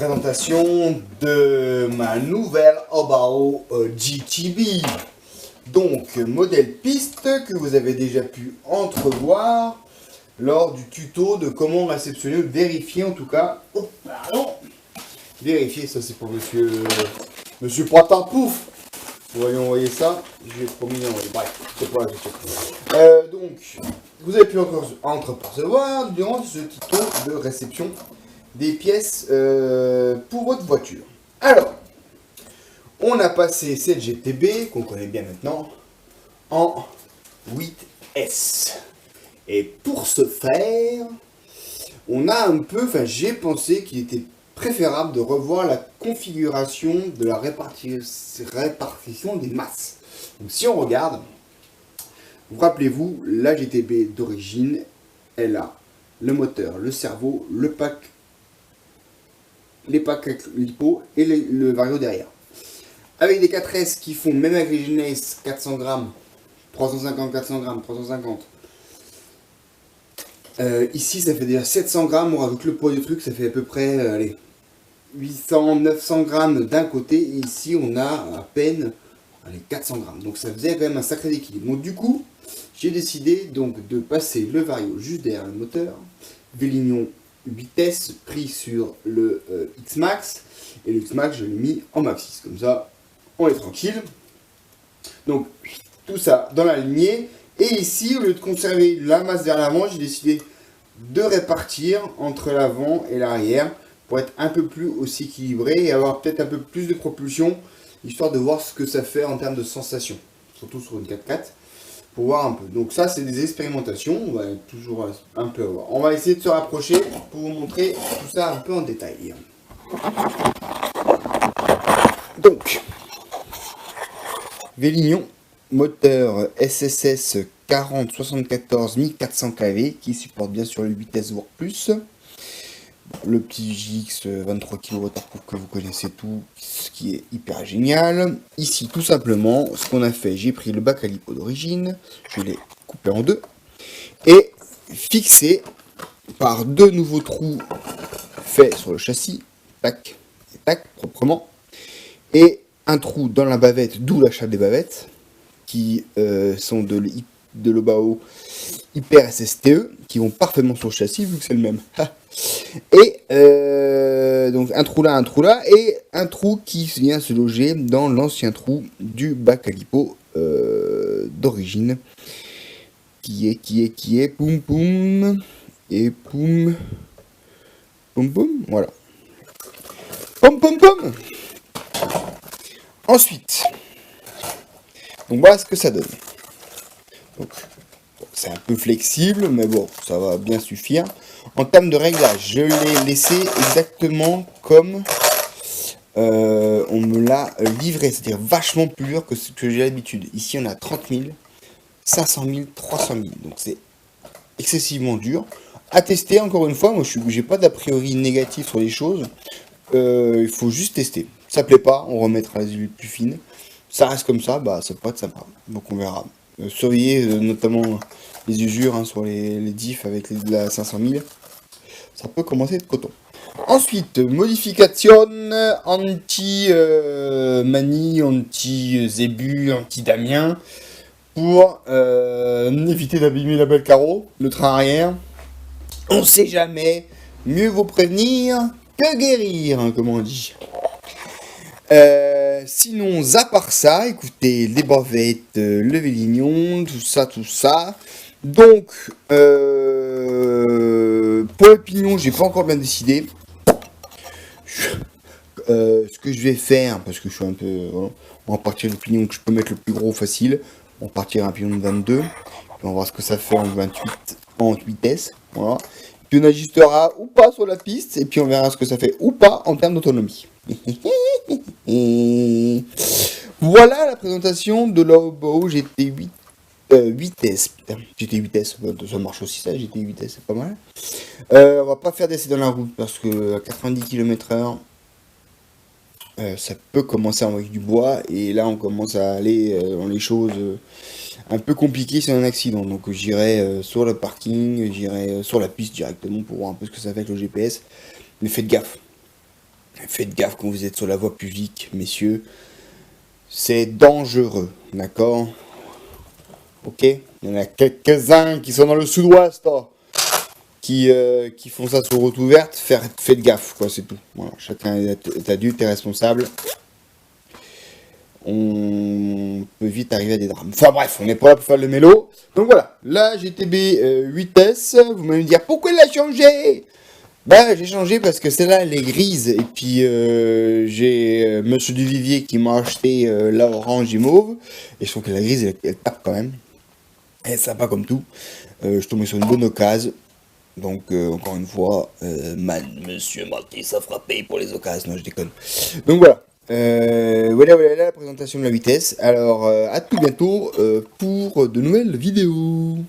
présentation de ma nouvelle Obao GTB. Donc, modèle piste que vous avez déjà pu entrevoir lors du tuto de comment réceptionner, vérifier en tout cas. Oh, pardon. Vérifier, ça c'est pour monsieur Poitin-Pouf. Voyons envoyer ça, j'ai promis d'envoyer. Bref, c'est pas la question. Donc, vous avez pu encore entreapercevoir durant ce tuto de réception des pièces pour votre voiture. Alors, on a passé cette GTB, qu'on connaît bien maintenant, en 8S. Et pour ce faire, on a un peu, j'ai pensé qu'il était préférable de revoir la configuration de la répartition des masses. Donc si on regarde, vous rappelez-vous, la GTB d'origine, elle a le moteur, le cerveau, le pack, les packs lipo et le vario derrière. Avec des 4S qui font, même avec les Genesis, 400 grammes, 350, 400 grammes, 350. Ici, ça fait déjà 700 grammes, on rajoute le poids du truc, ça fait à peu près, allez, 800, 900 grammes d'un côté, et ici, on a à peine, allez, 400 grammes. Donc, ça faisait quand même un sacré équilibre. Donc, du coup, j'ai décidé donc de passer le vario juste derrière le moteur, Vélignon 8S pris sur le X-Max, et le X-Max, je l'ai mis en Max 6, comme ça, on est tranquille. Donc, tout ça dans la lignée. Et ici, au lieu de conserver la masse vers l'avant, j'ai décidé de répartir entre l'avant et l'arrière pour être un peu plus aussi équilibré et avoir peut-être un peu plus de propulsion, histoire de voir ce que ça fait en termes de sensation, surtout sur une 4x4, pour voir un peu. Donc ça, c'est des expérimentations, on va toujours un peu voir. On va essayer de se rapprocher pour vous montrer tout ça un peu en détail. Donc, Vélignon, moteur SSS 4074 1400 kV qui supporte bien sûr le 8S voire plus. Le petit JX 23 kW que vous connaissez tout, ce qui est hyper génial. Ici tout simplement ce qu'on a fait, j'ai pris le bac à lipo d'origine, je l'ai coupé en deux et fixé par deux nouveaux trous faits sur le châssis, tac et tac proprement, et un trou dans la bavette, d'où l'achat des bavettes qui sont de l'Obao Hyper SSTE, qui vont parfaitement sur le châssis vu que c'est le même. Et donc un trou là, et un trou qui vient se loger dans l'ancien trou du bac à lipo d'origine, qui est poum poum, et poum, poum poum, voilà. Poum poum poum. Ensuite, donc voilà ce que ça donne. Donc, c'est un peu flexible, mais bon, ça va bien suffire. En termes de réglage, je l'ai laissé exactement comme on me l'a livré, c'est-à-dire vachement plus dur que ce que j'ai l'habitude. Ici, on a 30 000, 500 000, 300 000, donc c'est excessivement dur. À tester, encore une fois, moi, j'ai pas d'a priori négatif sur les choses. Il faut juste tester. Ça plaît pas, on remettra les huiles plus fines. Ça reste comme ça, bah ça peut être sympa. Donc on verra. Surveillez notamment les usures sur les diffs avec la 500 000. Ça peut commencer de coton. Ensuite, modification anti-Mani, anti-Zébu, anti-Damien. Pour éviter d'abîmer la belle carreau, le train arrière. On sait jamais, mieux vaut prévenir que guérir, hein, comme on dit. Sinon, à part ça, écoutez, les bavettes, le Vélignon, tout ça. Donc, pour le pignon, j'ai pas encore bien décidé. Ce que je vais faire, parce que je suis un peu... Voilà, on va partir du pignon que je peux mettre le plus gros facile. On va partir un pignon de 22. Puis on va voir ce que ça fait en 28, en 8S. Voilà. Puis on ajustera ou pas sur la piste. Et puis on verra ce que ça fait ou pas en termes d'autonomie. Voilà la présentation de l'Obao GT8 8S. Putain, GT8S, ça marche aussi ça, GT8S, c'est pas mal. On va pas faire d'essai dans la route parce que à 90 km/h, ça peut commencer à envoyer du bois. Et là, on commence à aller dans les choses un peu compliquées sur un accident. Donc j'irai sur le parking, j'irai sur la piste directement pour voir un peu ce que ça fait avec le GPS. Mais faites gaffe. Faites gaffe quand vous êtes sur la voie publique, messieurs. C'est dangereux, d'accord? Ok? Il y en a quelques-uns qui sont dans le sud-ouest, là, qui font ça sur route ouverte. Faites gaffe, quoi, c'est tout. Voilà, chacun est adulte et responsable. On peut vite arriver à des drames. Enfin bref, on n'est pas là pour faire le mélo. Donc voilà, la GTB 8S, vous m'allez me dire pourquoi elle a changé? Bah j'ai changé parce que celle-là elle est grise et puis j'ai Monsieur Duvivier qui m'a acheté la orange et mauve et je trouve que la grise elle tape quand même. Elle est sympa comme tout. Je tombais sur une bonne occasion. Donc encore une fois, Monsieur Maltais a frappé pour les occasions, non je déconne. Donc voilà. Voilà la présentation de la vitesse. Alors à tout bientôt pour de nouvelles vidéos.